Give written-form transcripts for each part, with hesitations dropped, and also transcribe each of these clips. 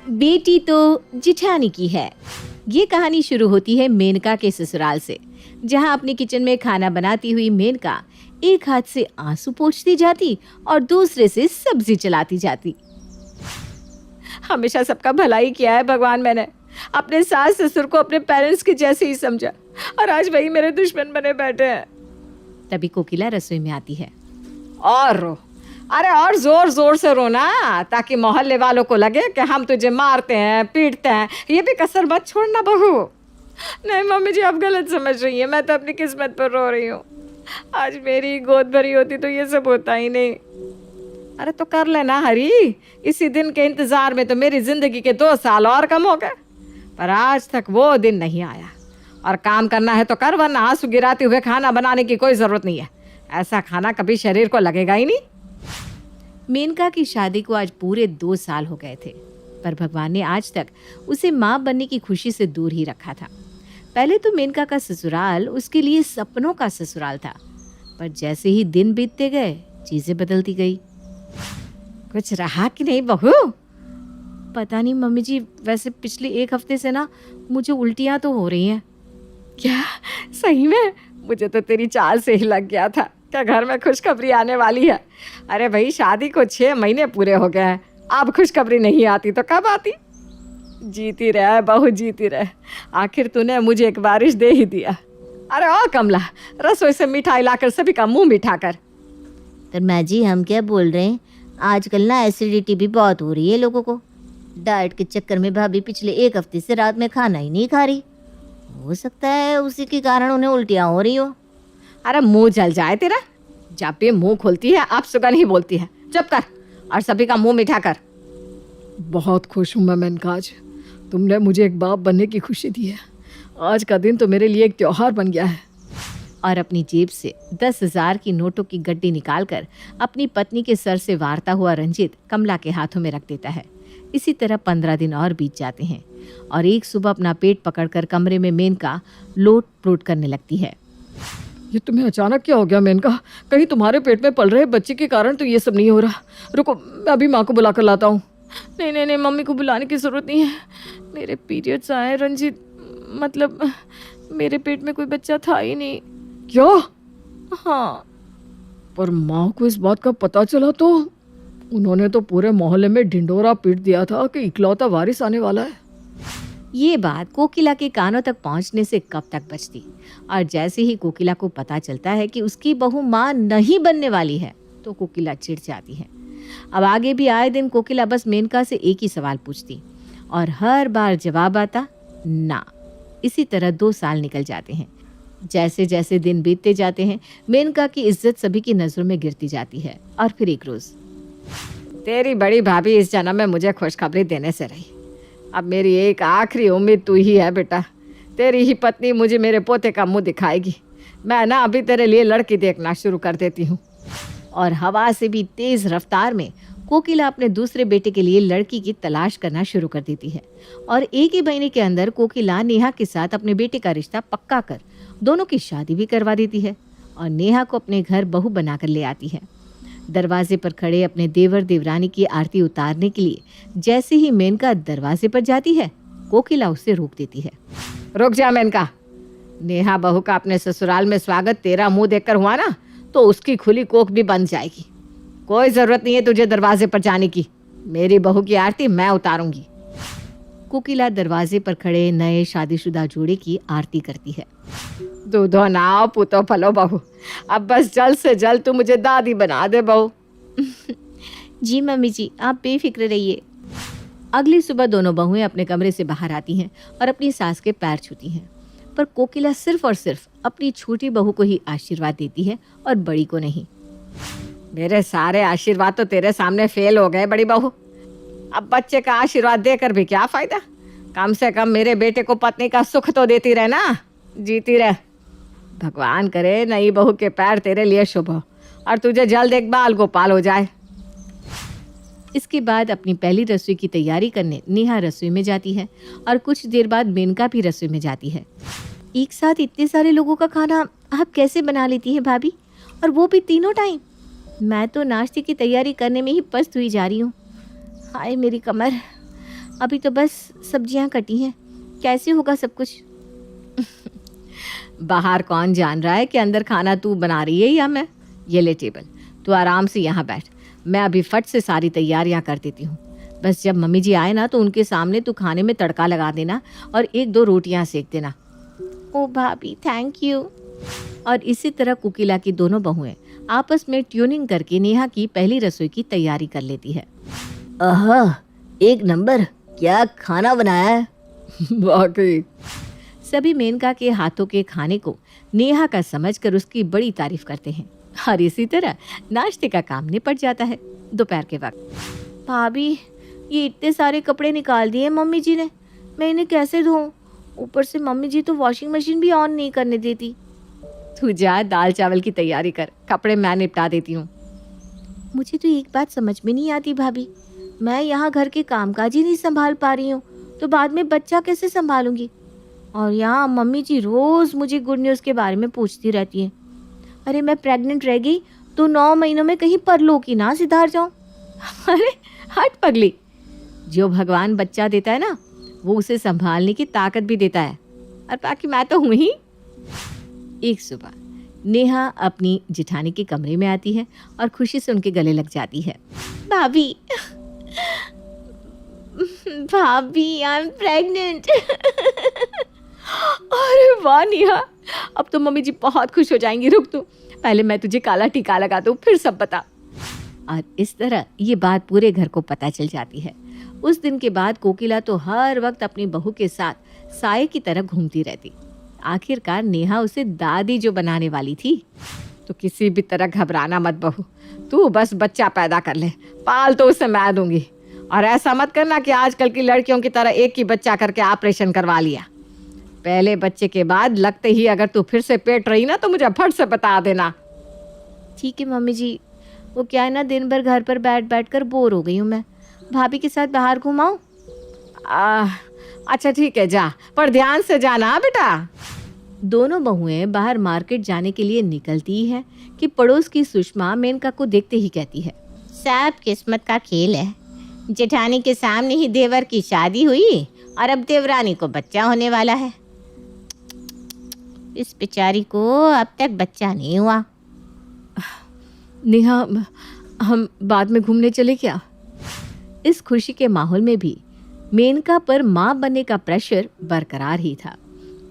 बेटी तो जिठानी की है। ये कहानी शुरू होती है मेनका के ससुराल से, जहां अपनी किचन में खाना बनाती हुई मेनका एक हाथ से आंसू पोंछती जाती और दूसरे से सब्जी चलाती जाती। हमेशा सबका भला ही किया है भगवान, मैंने अपने सास ससुर को अपने पेरेंट्स के जैसे ही समझा और आज वही मेरे दुश्मन बने बैठे हैं। तभी कोकिला रसोई में आती है। और रो, अरे और जोर जोर से रोना, ताकि मोहल्ले वालों को लगे कि हम तुझे मारते हैं पीटते हैं। ये भी कसर मत छोड़ना बहू। नहीं मम्मी जी, आप गलत समझ रही हैं, मैं तो अपनी किस्मत पर रो रही हूँ। आज मेरी गोद भरी होती तो ये सब होता ही नहीं। अरे तो कर लेना हरी, इसी दिन के इंतजार में तो मेरी जिंदगी के 2 साल और कम हो गए, पर आज तक वो दिन नहीं आया। और काम करना है तो कर, वरना आंसू गिराते हुए खाना बनाने की कोई जरूरत नहीं है। ऐसा खाना कभी शरीर को लगेगा ही नहीं। मेनका की शादी को आज पूरे 2 साल हो गए थे, पर भगवान ने आज तक उसे माँ बनने की खुशी से दूर ही रखा था। पहले तो मेनका का ससुराल उसके लिए सपनों का ससुराल था, पर जैसे ही दिन बीतते गए चीजें बदलती गई। कुछ रहा कि नहीं बहू? पता नहीं मम्मी जी, वैसे पिछले 1 हफ्ते से ना मुझे उल्टियाँ तो हो रही हैं। क्या सही में? मुझे तो तेरी चाल से ही लग गया था क्या घर में खुशखबरी आने वाली है। अरे भाई, शादी को 6 महीने पूरे हो गए हैं, अब खुशखबरी नहीं आती तो कब आती? जीती रहे बहू, जीती रहे। आखिर तूने मुझे एक बारिश दे ही दिया। अरे ओ कमला, रसोई से मिठाई लाकर सभी का मुंह मिठा कर। पर माँ जी, हम क्या बोल रहे हैं, आजकल ना एसिडिटी भी बहुत हो रही है लोगों को। डाइट के चक्कर में भाभी पिछले 1 हफ्ते से रात में खाना ही नहीं खा रही। हो सकता है उसी के कारण उन्हें उल्टियाँ हो रही हो। अरे मुंह जल जाए तेरा, जब भी मुंह खोलती है आप सुगन ही बोलती है। चुप कर और सभी का मुंह मिठा कर। बहुत खुश हूँ मैं मेनका, आज तुमने मुझे एक बाप बनने की खुशी दी है। आज का दिन तो मेरे लिए एक त्योहार बन गया है। और अपनी जेब से 10,000 की नोटों की गड्डी निकालकर अपनी पत्नी के सर से वारता हुआ रंजीत कमला के हाथों में रख देता है। इसी तरह 15 दिन और बीत जाते हैं और एक सुबह अपना पेट पकड़कर कमरे में मेनका लोट पोट करने लगती है। ये तुम्हें अचानक क्या हो गया मेनका? कहीं तुम्हारे पेट में पल रहे बच्चे के कारण तो ये सब नहीं हो रहा? रुको, मैं अभी माँ को बुला कर लाता हूँ। नहीं नहीं नहीं, मम्मी को बुलाने की ज़रूरत नहीं है। मेरे पीरियड्स आए रंजीत, मतलब मेरे पेट में कोई बच्चा था ही नहीं। क्या? हाँ। पर माँ को इस बात का पता चला तो उन्होंने तो पूरे मोहल्ले में ढिंडोरा पीट दिया था कि इकलौता वारिस आने वाला है। ये बात कोकिला के कानों तक पहुंचने से कब तक बचती, और जैसे ही कोकिला को पता चलता है कि उसकी बहू माँ नहीं बनने वाली है तो कोकिला चिढ़ जाती है। अब आगे भी आए दिन कोकिला बस मेनका से एक ही सवाल पूछती और हर बार जवाब आता ना। इसी तरह 2 साल निकल जाते हैं। जैसे जैसे दिन बीतते जाते हैं मेनका की इज्जत सभी की नज़रों में गिरती जाती है। और फिर एक रोज़, तेरी बड़ी भाभी इस जन्म में मुझे खुशखबरी देने से रही। अब मेरी एक आखिरी उम्मीद तू ही है बेटा। तेरी ही पत्नी मुझे मेरे पोते का मुंह दिखाएगी। मैं ना अभी तेरे लिए लड़की देखना शुरू कर देती हूँ। और हवा से भी तेज़ रफ्तार में कोकिला अपने दूसरे बेटे के लिए लड़की की तलाश करना शुरू कर देती है। और एक ही महीने के अंदर कोकिला नेहा के साथ अपने बेटे का रिश्ता पक्का कर दोनों की शादी भी करवा देती है और नेहा को अपने घर बहू बनाकर ले आती है। दरवाजे पर खड़े अपने देवर देवरानी की आरती उतारने के लिए जैसे ही मेनका दरवाजे पर जाती है, कोकिला उसे रोक देती है। रुक जा मेनका, नेहा बहू का अपने ससुराल में स्वागत तेरा मुंह देखकर हुआ ना, तो उसकी खुली कोख भी बन जाएगी। कोई जरूरत नहीं है तुझे दरवाजे पर जाने की। मेरी बहू की आरती मैं उतारूंगी। कोकिला दरवाजे पर खड़े नए शादीशुदा जोड़े की आरती करती है। दूधो नाव पुतो फलो बहू, अब बस जल्द से जल्द तू मुझे दादी बना दे बहू। जी मम्मी जी, आप बेफिक्र रहिए। अगली सुबह दोनों बहुएं अपने कमरे से बाहर आती हैं और अपनी सास के पैर छूती हैं, पर कोकिला सिर्फ और सिर्फ अपनी छोटी बहू को ही आशीर्वाद देती है और बड़ी को नहीं। मेरे सारे आशीर्वाद तो तेरे सामने फेल हो गए बड़ी बहू। अब बच्चे का आशीर्वाद देकर भी क्या फायदा? कम से कम मेरे बेटे को पत्नी का सुख तो देती रहे ना, जीती रहे। भगवान करे नई बहू के पैर तेरे लिए शुभ हो और तुझे जल्द एक बाल गोपाल हो जाए। इसके बाद अपनी पहली रसोई की तैयारी करने नेहा रसोई में जाती है और कुछ देर बाद मेनका भी रसोई में जाती है। एक साथ इतने सारे लोगों का खाना आप कैसे बना लेती हैं भाभी, और वो भी तीनों टाइम? मैं तो नाश्ते की तैयारी करने में ही पस्त हुई जा रही हूँ। हाय मेरी कमर, अभी तो बस सब्जियां कटी हैं, कैसे होगा सब कुछ? बाहर कौन जान रहा है कि अंदर खाना तू बना रही है या मैं? ये ले टेबल, तू आराम से यहाँ बैठ, मैं अभी फट से सारी तैयारियां कर देती हूँ। बस जब मम्मी जी आए ना तो उनके सामने तू खाने में तड़का लगा देना और 1-2 रोटियां सेक देना। ओ भाभी, थैंक यू। और इसी तरह कोकिला की दोनों बहुएं आपस में ट्यूनिंग करके नेहा की पहली रसोई की तैयारी कर लेती है। आहा, एक नंबर, क्या खाना बनाया है। वाकई। सभी मेनका के हाथों के खाने को नेहा का समझकर उसकी बड़ी तारीफ करते हैं और इसी तरह नाश्ते का काम निपट जाता है। दोपहर के वक्त भाभी, ये इतने सारे कपड़े निकाल दिए मम्मी जी ने, मैं इन्हें कैसे धोऊं? ऊपर से मम्मी जी तो वॉशिंग मशीन भी ऑन नहीं करने देती। तू जा दाल चावल की तैयारी कर, कपड़े मैं निपटा देती हूँ। मुझे तो एक बात समझ में नहीं आती भाभी, मैं यहाँ घर के कामकाज ही नहीं संभाल पा रही हूँ तो बाद में बच्चा कैसे संभालूंगी? और यहाँ मम्मी जी रोज़ मुझे गुड न्यूज़ के बारे में पूछती रहती हैं। अरे मैं प्रेग्नेंट रह गई तो 9 महीनों में कहीं परलोक ही ना सिधार जाऊँ। अरे हट पगली, जो भगवान बच्चा देता है ना वो उसे संभालने की ताकत भी देता है, और बाकी मैं तो हूँ ही। एक सुबह नेहा अपनी जिठानी के कमरे में आती है और खुशी से उनके गले लग जाती है। भाभी, भाभी, आई एम प्रेग्नेंट। अरे वाह नेहा, अब तो मम्मी जी बहुत खुश हो जाएंगी। रुक तू, पहले मैं तुझे काला टीका लगा दूँ फिर सब बता। और इस तरह ये बात पूरे घर को पता चल जाती है। उस दिन के बाद कोकिला तो हर वक्त अपनी बहू के साथ साए की तरह घूमती रहती। आखिरकार नेहा उसे दादी जो बनाने वाली थी। तो किसी भी तरह घबराना मत बहू, तू बस बच्चा पैदा कर ले, पाल तो उसे मैं दूंगी। और ऐसा मत करना कि आजकल की लड़कियों की तरह एक ही बच्चा करके ऑपरेशन करवा लिया। पहले बच्चे के बाद लगते ही अगर तू फिर से पेट रही ना तो मुझे फट से बता देना। ठीक है मम्मी जी, वो क्या है ना, दिन भर घर पर बैठ बैठ कर बोर हो गई हूँ मैं, भाभी के साथ बाहर घुमाऊँ? अच्छा ठीक है जा, पर ध्यान से जाना बेटा। दोनों बहुएं बाहर मार्केट जाने के लिए निकलती हैं कि पड़ोस की सुषमा मेनका को देखते ही कहती है, सब किस्मत का खेल है, जेठानी के सामने ही देवर की शादी हुई और अब देवरानी को बच्चा होने वाला है। इस बेचारी को अब तक बच्चा नहीं हुआ। नेहा, हम बाद में घूमने चले क्या? इस खुशी के माहौल में भी मेनका पर माँ बनने का प्रेशर बरकरार ही था।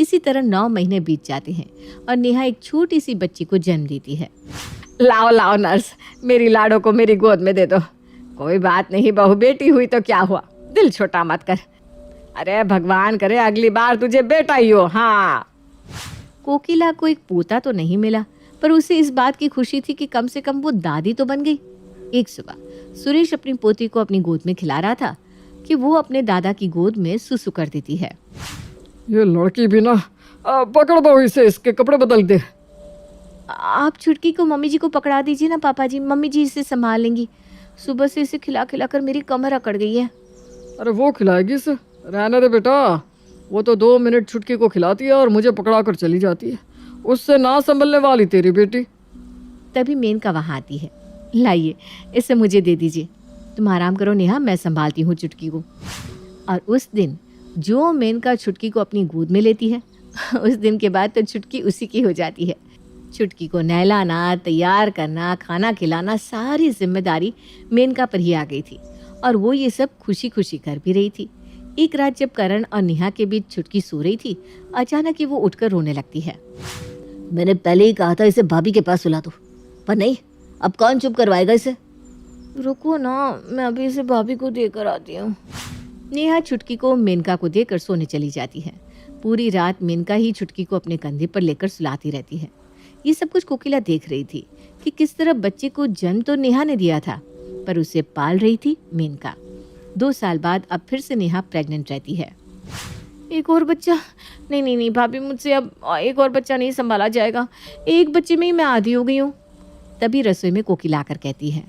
इसी तरह 9 महीने बीत जाते हैं और नेहा एक छोटी सी बच्ची को जन्म देती है। लाओ लाओ नर्स, मेरी लाडो को मेरी गोद में दे दो। कोई बात नहीं बहू, बेटी हुई तो क्या हुआ, दिल छोटा मत कर। अरे भगवान करे अगली बार तुझे बेटा ही हो। हाँ, कोकिला को एक पोता तो नहीं मिला, पर उसे इस बात की खुशी थी कि कम से कम वो दादी तो बन गई। एक सुबह सुरेश अपनी पोती को अपनी गोद में खिला रहा था कि वो अपने दादा की गोद में सुसु कर देती है। ये लड़की भी ना, पकड़ दो इसे, इसके कपड़े बदल दे। आप छुटकी को मम्मी जी को पकड़ा दीजिए ना पापा जी, मम्मी जी इसे संभाल लेंगी। सुबह से इसे खिला खिला कर मेरी कमर अकड़ गई है। अरे वो खिलाएगी इसे, रहने दे बेटा। वो तो 2 मिनट छुटकी को खिलाती है और मुझे पकड़ा कर चली जाती है। उससे ना संभलने वाली तेरी बेटी। तभी मेनका वहाँ आती है। लाइए, इसे मुझे दे दीजिए। तुम आराम करो नेहा, मैं संभालती हूँ चुटकी को। और उस दिन जो मेनका छुटकी को अपनी गोद में लेती है, उस दिन के बाद तो छुटकी उसी की हो जाती है। छुटकी को नहलाना, तैयार करना, खाना खिलाना, सारी जिम्मेदारी मेनका पर ही आ गई थी और वो ये सब खुशी खुशी कर भी रही थी। एक रात जब करण और नेहा के बीच छुटकी सो रही थी, अचानक ही वो उठकर रोने लगती है। मैंने पहले ही कहा था इसे भाभी के पास सुला दो, पर नहीं, अब कौन चुप करवाएगा इसे? रुको ना, मैं अभी इसे भाभी को देकर आती हूँ। नेहा छुटकी को मेनका को देकर सोने चली जाती है। पूरी रात मेनका ही छुटकी को अपने कंधे पर लेकर सुलाती रहती है। ये सब कुछ कोकिला देख रही थी कि किस तरह बच्चे को जन्म तो नेहा ने दिया था, पर उसे पाल रही थी मेनका। 2 साल बाद अब फिर से नेहा प्रेग्नेंट रहती है। एक और बच्चा? नहीं नहीं नहीं भाभी, मुझसे अब एक और बच्चा नहीं संभाला जाएगा, एक बच्चे में ही मैं आधी हो गई हूँ। तभी रसोई में कोकिला आकर कहती है,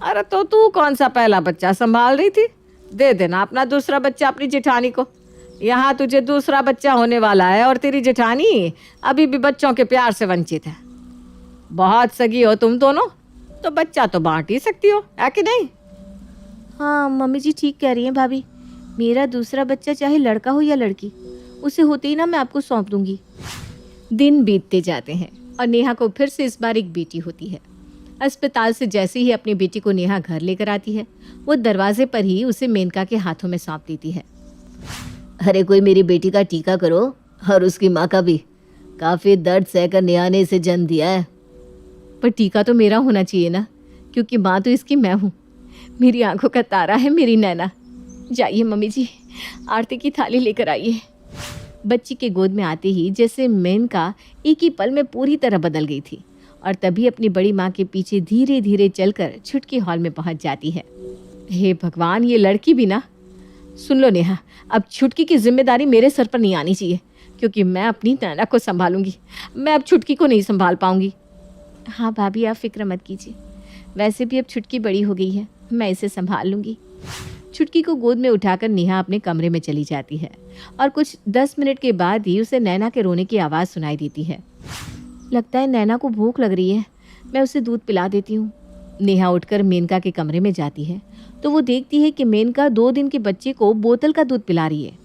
अरे तो तू कौन सा पहला बच्चा संभाल रही थी? दे देना अपना दूसरा बच्चा अपनी जेठानी को। यहाँ तुझे दूसरा बच्चा होने वाला है और तेरी जेठानी अभी भी बच्चों के प्यार से वंचित है। बहुत सगी हो तुम दोनों, तो बच्चा तो बांट ही सकती हो, है कि नहीं? हाँ मम्मी जी ठीक कह रही हैं भाभी, मेरा दूसरा बच्चा चाहे लड़का हो या लड़की, उसे होते ही ना मैं आपको सौंप दूंगी। दिन बीतते जाते हैं और नेहा को फिर से इस बार एक बेटी होती है। अस्पताल से जैसे ही अपनी बेटी को नेहा घर लेकर आती है, वो दरवाजे पर ही उसे मेनका के हाथों में सौंप देती है। अरे कोई मेरी बेटी का टीका करो, और उसकी माँ का भी। काफ़ी दर्द सहकर नेहा ने इसे जन्म दिया है। पर टीका तो मेरा होना चाहिए ना, क्योंकि माँ तो इसकी मैं हूँ। मेरी आंखों का तारा है मेरी नैना। जाइए मम्मी जी, आरती की थाली लेकर आइए। बच्ची के गोद में आते ही जैसे मेनका एक ही पल में पूरी तरह बदल गई थी और तभी अपनी बड़ी माँ के पीछे धीरे धीरे चलकर छुटकी हॉल में पहुँच जाती है। हे भगवान, ये लड़की भी ना। सुन लो नेहा, अब छुटकी की जिम्मेदारी मेरे सर पर नहीं आनी चाहिए, क्योंकि मैं अपनी नैना को संभालूंगी। मैं अब छुटकी को नहीं संभाल पाऊंगी। हाँ भाभी, आप फिक्र मत कीजिए, वैसे भी अब छुटकी बड़ी हो गई है, मैं इसे संभाल लूंगी। छुटकी को गोद में उठाकर नेहा अपने कमरे में चली जाती है और कुछ 10 मिनट के बाद ही उसे नैना के रोने की आवाज़ सुनाई देती है। लगता है नैना को भूख लग रही है, मैं उसे दूध पिला देती हूँ। नेहा उठकर मेनका के कमरे में जाती है तो वो देखती है कि मेनका 2 दिन के बच्चे को बोतल का दूध पिला रही है।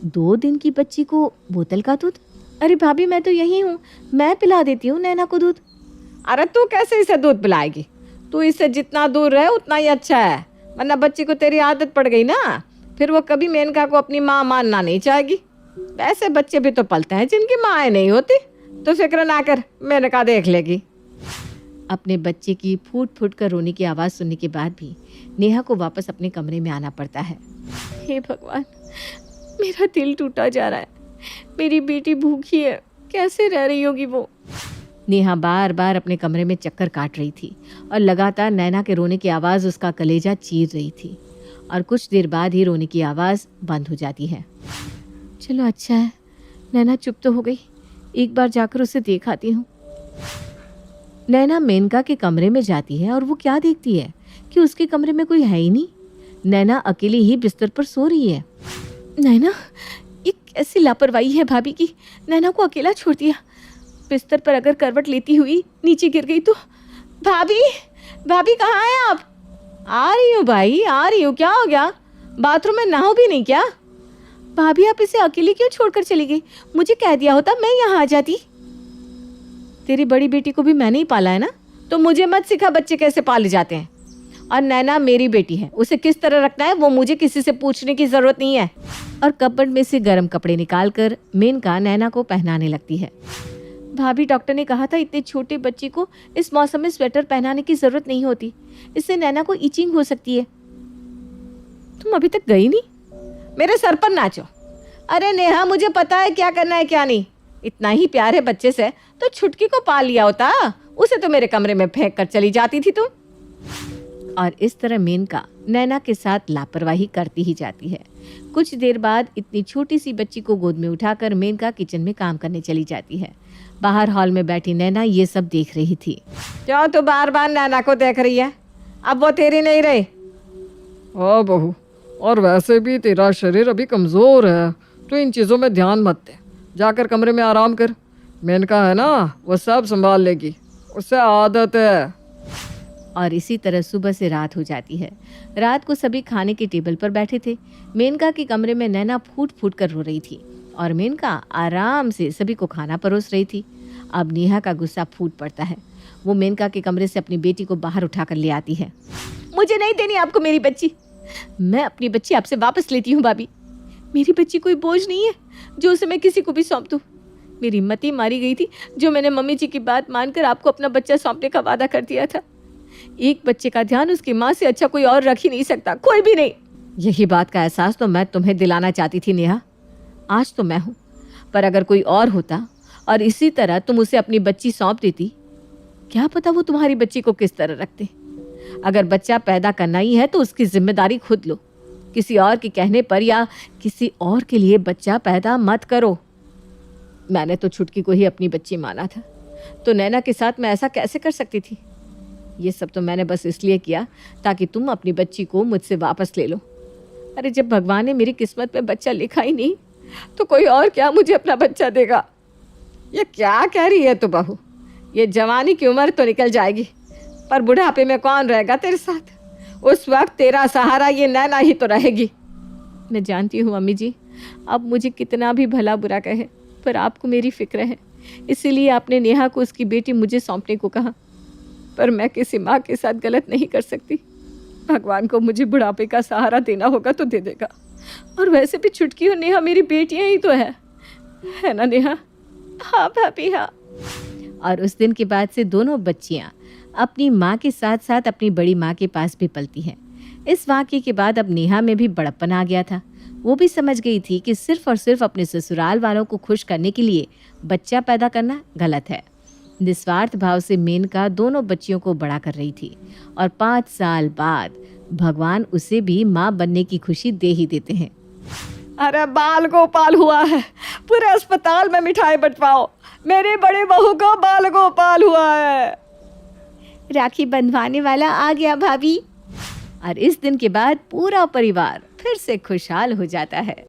2 दिन की बच्ची को बोतल का दूध? अरे भाभी, मैं तो यही हूँ, मैं पिला देती हूँ नैना को दूध। अरे तू कैसे इसे दूध पिलाएगी? तू इससे जितना दूर रहे उतना ही अच्छा है, वरना बच्ची को तेरी आदत पड़ गई ना, फिर वो कभी मेनका को अपनी माँ मानना नहीं चाहेगी। वैसे बच्चे भी तो पलते हैं जिनकी माँ नहीं होती, तो फिक्र ना कर, मेनका देख लेगी। अपने बच्चे की फूट फूट कर रोने की आवाज़ सुनने के बाद भी नेहा को वापस अपने कमरे में आना पड़ता है। हे भगवान, मेरा दिल टूटा जा रहा है। मेरी बेटी भूखी है, कैसे रह रही होगी वो। नेहा बार बार अपने कमरे में चक्कर काट रही थी और लगातार नैना के रोने की आवाज़ उसका कलेजा चीर रही थी और कुछ देर बाद ही रोने की आवाज़ बंद हो जाती है। चलो अच्छा है, नैना चुप तो हो गई, एक बार जाकर उसे देख आती हूँ। नैना मेनका के कमरे में जाती है और वो क्या देखती है कि उसके कमरे में कोई है ही नहीं। नैना अकेली ही बिस्तर पर सो रही है। नैना, ये कैसी लापरवाही है भाभी की, नैना को अकेला छोड़ दिया। बिस्तर पर अगर करवट लेती हुई नीचे गिर गई तो। भाभी, भाभी कहाँ हैं आप? आ रही हूँ भाई, आ रही हूँ। क्या हो गया? बाथरूम में नहाओ भी नहीं क्या? भाभी, आप इसे अकेली क्यों छोड़कर चली गई? मुझे कह दिया होता, मैं यहाँ आ जाती। तेरी बड़ी बेटी को भी मैंने ही पाला है ना, तो मुझे मत सिखा बच्चे कैसे पाले जाते हैं। और नैना मेरी बेटी है, उसे किस तरह रखना है वो मुझे किसी से पूछने की ज़रूरत नहीं है। और कपबोर्ड में से गर्म कपड़े निकालकर मेनका नैना को पहनाने लगती है। भाभी, डॉक्टर ने कहा था इतने छोटे बच्चे को इस मौसम में स्वेटर पहनाने की ज़रूरत नहीं होती, इससे नैना को इचिंग हो सकती है। तुम अभी तक गई नहीं? मेरे सर पर नाचो। अरे नेहा, मुझे पता है क्या करना है क्या नहीं। इतना ही प्यार है बच्चे से तो छुटकी को पाल लिया होता, उसे तो मेरे कमरे में फेंक कर चली जाती थी तुम। और इस तरह मेनका नैना के साथ लापरवाही करती ही जाती है। कुछ देर बाद इतनी छोटी सी बच्ची को गोद में उठाकर मेनका किचन में काम करने चली जाती है। बाहर हॉल में बैठी नैना ये सब देख रही थी। क्यों तू बार बार नैना को देख रही है? अब वो तेरी नहीं रही। ओ बहू, और वैसे भी तेरा शरीर अभी कमज़ोर है, तो इन चीज़ों में ध्यान मत दे, जाकर कमरे में आराम कर। मेनका है ना, वो सब संभाल लेगी, उससे आदत है। और इसी तरह सुबह से रात हो जाती है। रात को सभी खाने के टेबल पर बैठे थे। मेनका के कमरे में नैना फूट फूट कर रो रही थी और मेनका आराम से सभी को खाना परोस रही थी। अब नेहा का गुस्सा फूट पड़ता है। वो मेनका के कमरे से अपनी बेटी को बाहर उठाकर ले आती है। मुझे नहीं देनी आपको मेरी बच्ची, मैं अपनी बच्ची आपसे वापस लेती हूँ भाभी। मेरी बच्ची कोई बोझ नहीं है जो उसे मैं किसी को भी सौंप दूँ। मेरी मति मारी गई थी जो मैंने मम्मी जी की बात मानकर आपको अपना बच्चा सौंपने का वादा कर दिया था। एक बच्चे का ध्यान उसकी माँ से अच्छा कोई और रख ही नहीं सकता, कोई भी नहीं। यही बात का एहसास तो मैं तुम्हें दिलाना चाहती थी नेहा। आज तो मैं हूँ, पर अगर कोई और होता और इसी तरह तुम उसे अपनी बच्ची सौंप देती, क्या पता वो तुम्हारी बच्ची को किस तरह रखते। अगर बच्चा पैदा करना ही है तो उसकी जिम्मेदारी खुद लो। किसी और के कहने पर या किसी और के लिए बच्चा पैदा मत करो। मैंने तो छुटकी को ही अपनी बच्ची माना था, तो नैना के साथ मैं ऐसा कैसे कर सकती थी? ये सब तो मैंने बस इसलिए किया ताकि तुम अपनी बच्ची को मुझसे वापस ले लो। अरे जब भगवान ने मेरी किस्मत में बच्चा लिखा ही नहीं, तो कोई और क्या मुझे अपना बच्चा देगा? ये क्या कह रही है तू बहू? ये जवानी की उम्र तो निकल जाएगी, पर बुढ़ापे में कौन रहेगा तेरे साथ? उस वक्त तेरा सहारा ये नैना ही तो रहेगी। मैं जानती हूँ अम्मी जी, आप मुझे कितना भी भला बुरा कहे, पर आपको मेरी फिक्र है, इसीलिए आपने नेहा को उसकी बेटी मुझे सौंपने को कहा। पर मैं किसी माँ के साथ गलत नहीं कर सकती। भगवान को मुझे बुढ़ापे का सहारा देना होगा तो दे देगा। और वैसे भी छुटकी और नेहा मेरी बेटियां ही तो है ना नेहा? हाँ भाभी हाँ। और उस दिन के बाद से दोनों बच्चियां अपनी माँ के साथ साथ अपनी बड़ी माँ के पास भी पलती हैं। इस वाक़ये के बाद अब नेहा में भी बड़प्पन आ गया था। वो भी समझ गई थी कि सिर्फ और सिर्फ अपने ससुराल वालों को खुश करने के लिए बच्चा पैदा करना गलत है। निस्वार्थ भाव से मेनका दोनों बच्चियों को बड़ा कर रही थी और 5 साल बाद भगवान उसे भी माँ बनने की खुशी दे ही देते हैं। अरे बाल गोपाल हुआ है, पूरे अस्पताल में मिठाई बंटवाओ, मेरी बड़ी बहू को बाल गोपाल हुआ है। राखी बंधवाने वाला आ गया भाभी। और इस दिन के बाद पूरा परिवार फिर से खुशहाल हो जाता है।